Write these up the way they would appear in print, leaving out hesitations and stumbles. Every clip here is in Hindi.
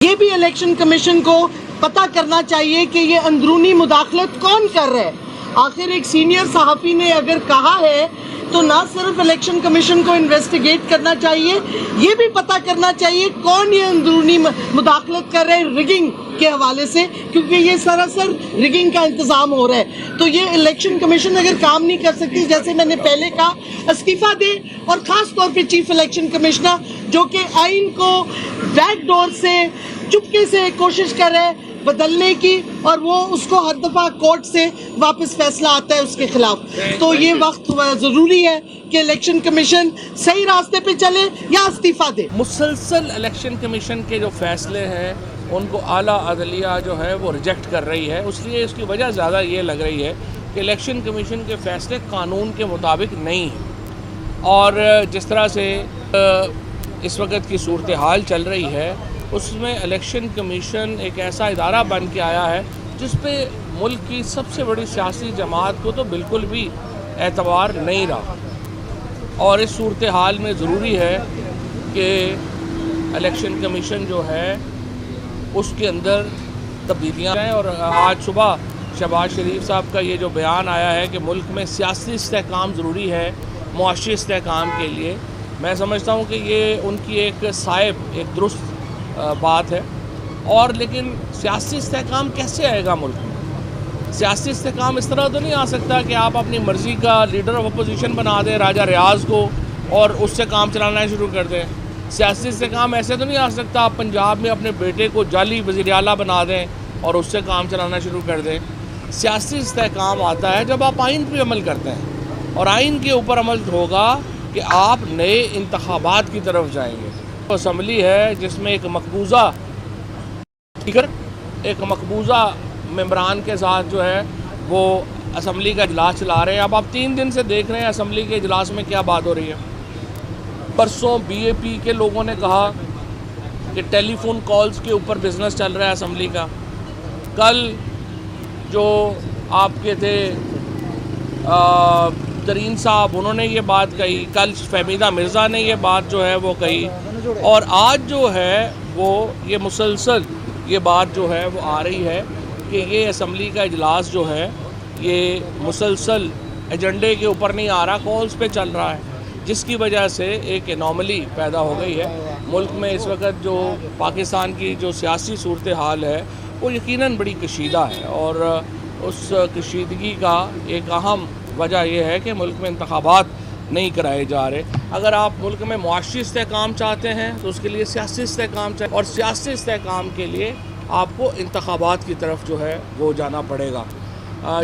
ये भी इलेक्शन कमीशन को पता करना चाहिए कि ये अंदरूनी मुदाखलत कौन कर रहा है। आखिर एक सीनियर सहाफ़ी ने अगर कहा है तो ना सिर्फ इलेक्शन कमीशन को इन्वेस्टिगेट करना चाहिए, ये भी पता करना चाहिए कौन ये अंदरूनी मुदाखलत कर रहा है रिगिंग के हवाले से, क्योंकि ये सरासर रिगिंग का इंतज़ाम हो रहा है। तो ये इलेक्शन कमीशन अगर काम नहीं कर सकती, जैसे मैंने पहले कहा, इस्तीफ़ा दे। और ख़ास तौर पे चीफ इलेक्शन कमिश्नर जो कि आइन को बैक डोर से चुपके से कोशिश कर रहे हैं बदलने की, और वो उसको हर दफ़ा कोर्ट से वापस फैसला आता है उसके खिलाफ। तो ये वक्त ज़रूरी है कि इलेक्शन कमीशन सही रास्ते पे चले या इस्तीफ़ा दे। मुसलसल इलेक्शन कमीशन के जो फैसले हैं उनको आला अदलिया जो है वो रिजेक्ट कर रही है। इसलिए इसकी वजह ज़्यादा ये लग रही है कि इलेक्शन कमीशन के फैसले कानून के मुताबिक नहीं हैं। और जिस तरह से इस वक्त की सूरत हाल चल रही है उसमें इलेक्शन कमीशन एक ऐसा इदारा बन के आया है जिस पे मुल्क की सबसे बड़ी सियासी जमात को तो बिल्कुल भी एतबार नहीं रहा। और इस सूरत हाल में ज़रूरी है कि इलेक्शन कमीशन जो है उसके अंदर तब्दीलियाँ आएँ। और आज सुबह शहबाज शरीफ साहब का ये जो बयान आया है कि मुल्क में सियासी इस्तेहकाम ज़रूरी है मुआशी इस्तेहकाम के लिए, मैं समझता हूँ कि ये उनकी एक साइब एक दुरुस्त बात है। और लेकिन सियासी इस्तेहकाम कैसे आएगा मुल्क में? सियासी इस्तेहकाम इस तरह तो नहीं आ सकता कि आप अपनी मर्ज़ी का लीडर ऑफ अपोजिशन बना दें राजा रियाज को और उससे काम चलाना शुरू कर दें। सियासी इस्तेहकाम ऐसे तो नहीं आ सकता आप पंजाब में अपने बेटे को जाली वज़ीर आला बना दें और उससे काम चलाना शुरू कर दें। सियासी इस्तेहकाम आता है जब आप आइन पर अमल करते हैं, और आइन के ऊपर अमल होगा कि आप नए इंतखाबात की तरफ जाएंगे। तो असम्बली है जिसमें एक मकबूजा मेंबरान के साथ जो है वो असम्बली का इजलास चला रहे हैं। अब आप 3 दिन से देख रहे हैं असम्बली के इजलास में क्या बात हो रही है। परसों BAP के लोगों ने कहा कि टेलीफोन कॉल्स के ऊपर बिजनेस चल रहा है असम्बली का। कल जो आपके थे तरीन साहब उन्होंने ये बात कही, कल फहमीदा मिर्ज़ा ने ये बात जो है वो कही, और आज जो है वो ये मुसलसल ये बात जो है वो आ रही है कि ये असम्बली का इजलास जो है ये मुसलसल एजेंडे के ऊपर नहीं आ रहा, कॉल्स पे चल रहा है, जिसकी वजह से एक एनॉमली पैदा हो गई है मुल्क में। इस वक्त जो पाकिस्तान की जो सियासी सूरत हाल है वो यकीनन बड़ी कशीदा है, और उस कशीदगी का एक अहम वजह यह है कि मुल्क में इंतखाबात नहीं कराए जा रहे। अगर आप मुल्क में मुआशी इस्तेहकाम चाहते हैं तो उसके लिए सियासी इस्तेहकाम चाहिए, और सियासी इस्तेहकाम के लिए आपको इंतखाबात की तरफ जो है वो जाना पड़ेगा।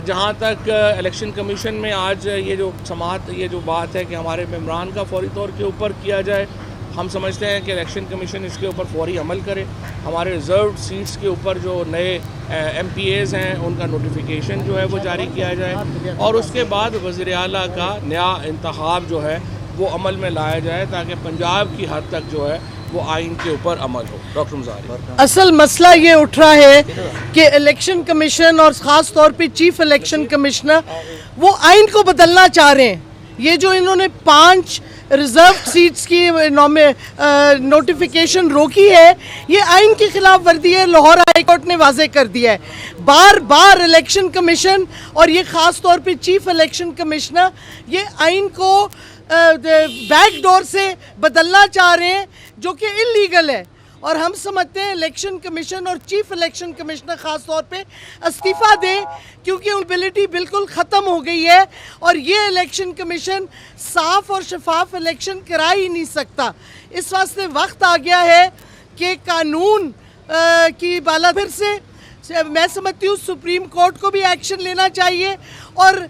जहाँ तक इलेक्शन कमीशन में आज ये जो बात है कि हमारे मेम्बरान का फौरी तौर के ऊपर किया जाए, हम समझते हैं कि इलेक्शन कमीशन इसके ऊपर फौरी अमल करे। हमारे रिज़र्व सीट्स के ऊपर जो नए MPAs हैं उनका नोटिफिकेशन जो है वो जारी किया जाए, और उसके बाद वज़ीर आला का नया इंतखाब जो है वो अमल में लाया जाए ताकि पंजाब की हद तक जो है वो आइन के ऊपर अमल हो। डॉक्टर मुज़ाहिर, असल मसला ये उठ रहा है कि इलेक्शन कमीशन और ख़ास तौर पे चीफ इलेक्शन कमिश्नर वो आइन को बदलना चाह रहे हैं। ये जो इन्होंने 5 रिज़र्व सीट्स की नोटिफिकेशन रोकी है, ये आइन की खिलाफ वर्दी है, लाहौर हाई कोर्ट ने वाजे कर दिया है। बार बार इलेक्शन कमीशन और ये ख़ास तौर पे चीफ इलेक्शन कमिश्नर ये आइन को बैक डोर से बदलना चाह रहे हैं जो कि इलीगल है। और हम समझते हैं इलेक्शन कमीशन और चीफ इलेक्शन कमिश्नर ख़ास तौर पे इस्तीफ़ा दें, क्योंकि एबिलिटी बिल्कुल ख़त्म हो गई है और ये इलेक्शन कमीशन साफ़ और शफाफ इलेक्शन करा ही नहीं सकता। इस वास्ते वक्त आ गया है कि कानून की बाला फिर से मैं समझती हूँ सुप्रीम कोर्ट को भी एक्शन लेना चाहिए, और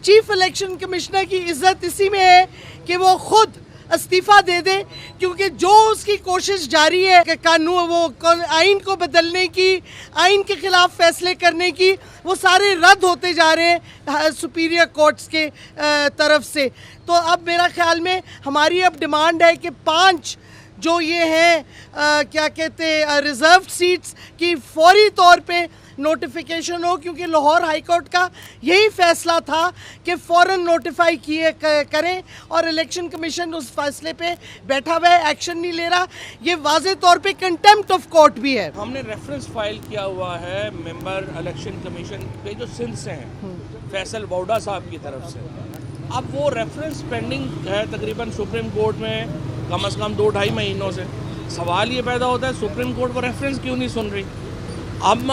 चीफ इलेक्शन कमिश्नर की इज़्ज़त इसी में है कि वो ख़ुद इस्तीफ़ा दे दे, क्योंकि जो उसकी कोशिश जारी है कि कानून वो आइन को बदलने की, आइन के ख़िलाफ़ फ़ैसले करने की, वो सारे रद्द होते जा रहे हैं सुपीरियर कोर्ट्स के तरफ से। तो अब मेरा ख़्याल में हमारी अब डिमांड है कि 5 जो ये हैं क्या कहते हैं रिज़र्व सीट्स की फौरी तौर पे नोटिफिकेशन हो, क्योंकि लाहौर हाई कोर्ट का यही फैसला था कि फ़ौरन नोटिफाई करें और इलेक्शन कमीशन उस फैसले पे बैठा हुआ है, एक्शन नहीं ले रहा। ये वाज़े तौर पे कंटेम्प्ट ऑफ कोर्ट भी है। हमने रेफरेंस फाइल किया हुआ है मेंबर इलेक्शन कमीशन के जो सिंध से हैं, फैसल वोडा साहब की तरफ से। अब वो रेफरेंस पेंडिंग है तकरीबन सुप्रीम कोर्ट में कम से कम 2-2.5 महीनों से। सवाल ये पैदा होता है सुप्रीम कोर्ट वो रेफरेंस क्यों नहीं सुन रही। अब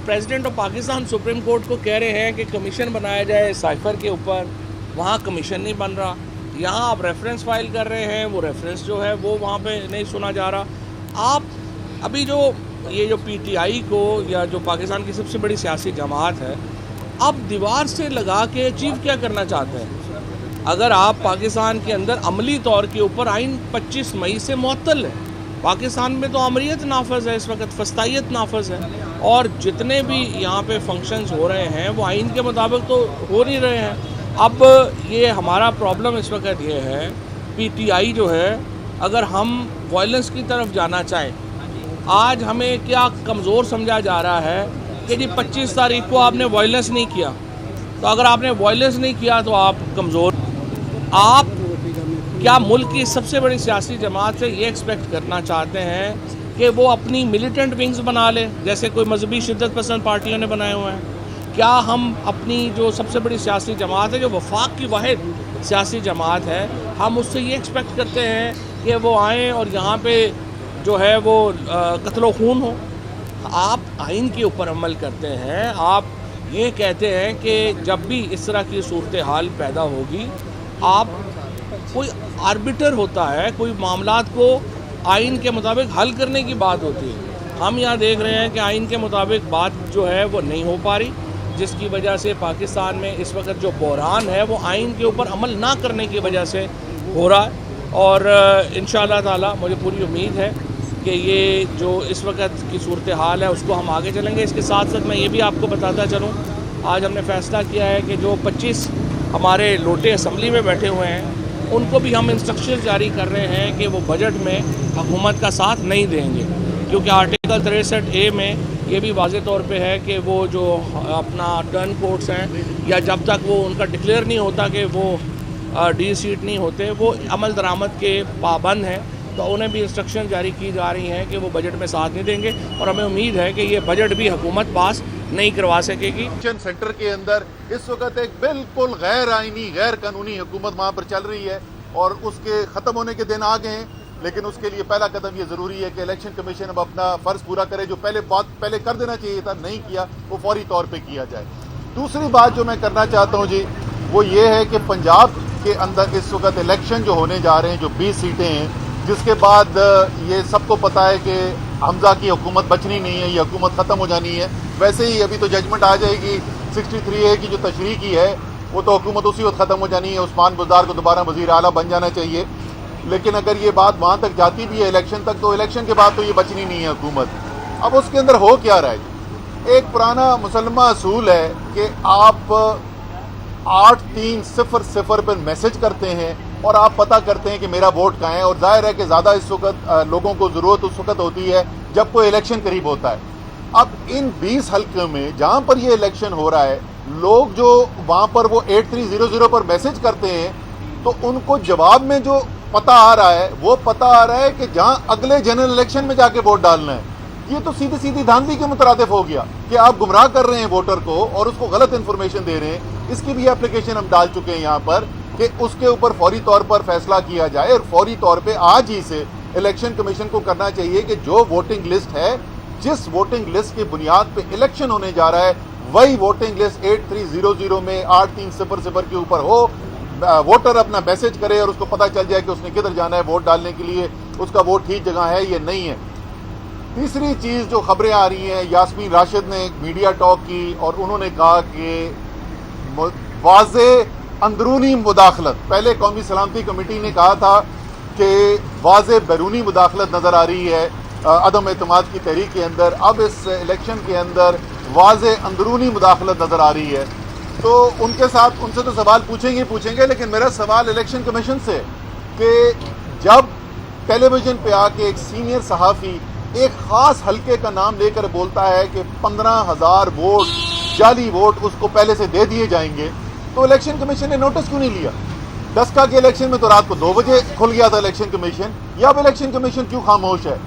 president of Pakistan supreme court को कह रहे हैं कि कमीशन बनाया जाए साइफर के ऊपर, वहाँ कमीशन नहीं बन रहा। यहाँ आप रेफरेंस फाइल कर रहे हैं, वो रेफरेंस जो है वो वहाँ पे नहीं सुना जा रहा। आप अभी जो ये जो पीटीआई को या जो पाकिस्तान की सबसे बड़ी सियासी जमात है, आप दीवार से लगा के अचीव क्या करना चाहते हैं। अगर आप पाकिस्तान के अंदर अमली तौर के ऊपर आइन 25 मई से मुअत्तल है, पाकिस्तान में तो अमरीत नाफज है, इस वक्त फस्तायत नाफज है, और जितने भी यहाँ पे फंक्शंस हो रहे हैं वो आइन के मुताबिक तो हो नहीं रहे हैं। अब ये हमारा प्रॉब्लम इस वक्त ये है, पीटीआई जो है, अगर हम वायलेंस की तरफ जाना चाहें, आज हमें क्या कमज़ोर समझा जा रहा है कि जी 25 तारीख को आपने वायलेंस नहीं किया, तो अगर आपने वायलेंस नहीं किया तो आप कमज़ोर। आप क्या मुल्क की सबसे बड़ी सियासी जमात से ये एक्सपेक्ट करना चाहते हैं कि वो अपनी मिलिटेंट विंग्स बना ले, जैसे कोई मजहबी शिद्दत पसंद पार्टियों ने बनाए हुए हैं? क्या हम अपनी जो सबसे बड़ी सियासी जमात है, जो वफाक की वाहिद सियासी जमात है, हम उससे ये एक्सपेक्ट करते हैं कि वो आएँ और यहाँ पे जो है वो कत्लो खून हो? आप आइन के ऊपर अमल करते हैं, आप ये कहते हैं कि जब भी इस तरह की सूरत हाल पैदा होगी, आप कोई आर्बिटर होता है, कोई मामलात को आइन के मुताबिक हल करने की बात होती है। हम यहाँ देख रहे हैं कि आइन के मुताबिक बात जो है वो नहीं हो पा रही, जिसकी वजह से पाकिस्तान में इस वक्त जो बहरान है वो आइन के ऊपर अमल ना करने की वजह से हो रहा है। और इंशाअल्लाह ताला मुझे पूरी उम्मीद है कि ये जो इस वक्त की सूरत हाल है उसको हम आगे चलेंगे। इसके साथ साथ मैं ये भी आपको बताता चलूँ, आज हमने फ़ैसला किया है कि जो 25 हमारे लोटे असम्बली में बैठे हुए हैं, उनको भी हम इंस्ट्रक्शन जारी कर रहे हैं कि वो बजट में हुकूमत का साथ नहीं देंगे, क्योंकि आर्टिकल 63A में ये भी वाज़े तौर पे है कि वो जो अपना टर्न कोर्ट्स हैं, या जब तक वो उनका डिक्लेयर नहीं होता कि वो डी सीट नहीं होते, वो अमल दरामद के पाबंद हैं, तो उन्हें भी इंस्ट्रक्शन जारी की जा रही हैं कि वो बजट में साथ नहीं देंगे। और हमें उम्मीद है कि ये बजट भी हुकूमत पास नहीं करवा सकेगी। सेंटर के अंदर इस वक्त एक बिल्कुल गैर आइनी गैर कानूनी हुकूमत वहाँ पर चल रही है और उसके ख़त्म होने के दिन आ गए हैं, लेकिन उसके लिए पहला कदम ये ज़रूरी है कि इलेक्शन कमीशन अब अपना फ़र्ज़ पूरा करे। जो पहले कर देना चाहिए था, नहीं किया, वो फौरी तौर पर किया जाए। दूसरी बात जो मैं करना चाहता हूँ जी, वो ये है कि पंजाब के अंदर इस वक्त इलेक्शन जो होने जा रहे हैं, जो 20 सीटें हैं, जिसके बाद ये सबको पता है कि हमजा की हुकूमत बचनी नहीं है, ये हुकूमत ख़त्म हो जानी है। वैसे ही अभी तो जजमेंट आ जाएगी 63A की जो तशरीह की है, वो तो हुकूमत उसी वक्त ख़त्म हो जानी है। उस्मान बुज़दार को दोबारा वज़ीर आला बन जाना चाहिए। लेकिन अगर ये बात वहाँ तक जाती भी है इलेक्शन तक, तो इलेक्शन के बाद तो ये बचनी नहीं है हुकूमत। अब उसके अंदर हो क्या रहा है, एक पुराना मुसलमा असूल है कि आप 8300 पर मैसेज करते हैं और आप पता करते हैं कि मेरा वोट कहाँ है। और जाहिर है कि ज़्यादा इस वक्त लोगों को ज़रूरत उस वक्त होती है जब कोई इलेक्शन करीब होता है। अब इन 20 हल्के में जहाँ पर ये इलेक्शन हो रहा है, लोग जो वहाँ पर वो 8300 पर मैसेज करते हैं, तो उनको जवाब में जो पता आ रहा है, वो पता आ रहा है कि जहाँ अगले जनरल इलेक्शन में जाके वोट डालना है। ये तो सीधी सीधी धांधली के मुतरादिफ हो गया कि आप गुमराह कर रहे हैं वोटर को और उसको गलत इन्फॉर्मेशन दे रहे हैं। इसकी भी एप्लीकेशन हम डाल चुके हैं यहाँ पर कि उसके ऊपर फौरी तौर पर फैसला किया जाए। और फौरी तौर पे आज ही से इलेक्शन कमीशन को करना चाहिए कि जो वोटिंग लिस्ट है, जिस वोटिंग लिस्ट की बुनियाद पे इलेक्शन होने जा रहा है, वही वोटिंग लिस्ट 8300 में 8300 के ऊपर हो। वोटर अपना मैसेज करे और उसको पता चल जाए कि उसने किधर जाना है वोट डालने के लिए, उसका वोट ठीक जगह है या नहीं है। तीसरी चीज़ जो खबरें आ रही हैं, यास्मीन राशिद ने एक मीडिया टॉक की और उन्होंने कहा कि वाज़े अंदरूनी मुदाखलत, पहले कौमी सलामती कमेटी ने कहा था कि वाज़े बैरूनी मुदाखलत नज़र आ रही है अदम एतमाद की तहरीक के अंदर। अब इस इलेक्शन के अंदर वाज़े अंदरूनी मुदाखलत नज़र आ रही है। तो उनके साथ उनसे तो सवाल पूछेंगे, लेकिन मेरा सवाल इलेक्शन कमीशन से कि जब टेलीविज़न पे आके एक सीनियर सहाफ़ी एक खास हलके का नाम लेकर बोलता है कि 15,000 वोट जाली वोट उसको पहले से दे दिए जाएंगे, तो इलेक्शन कमीशन ने नोटिस क्यों नहीं लिया? 10 के इलेक्शन में तो रात को 2 बजे खुल गया था इलेक्शन कमीशन, या अब इलेक्शन कमीशन क्यों खामोश है?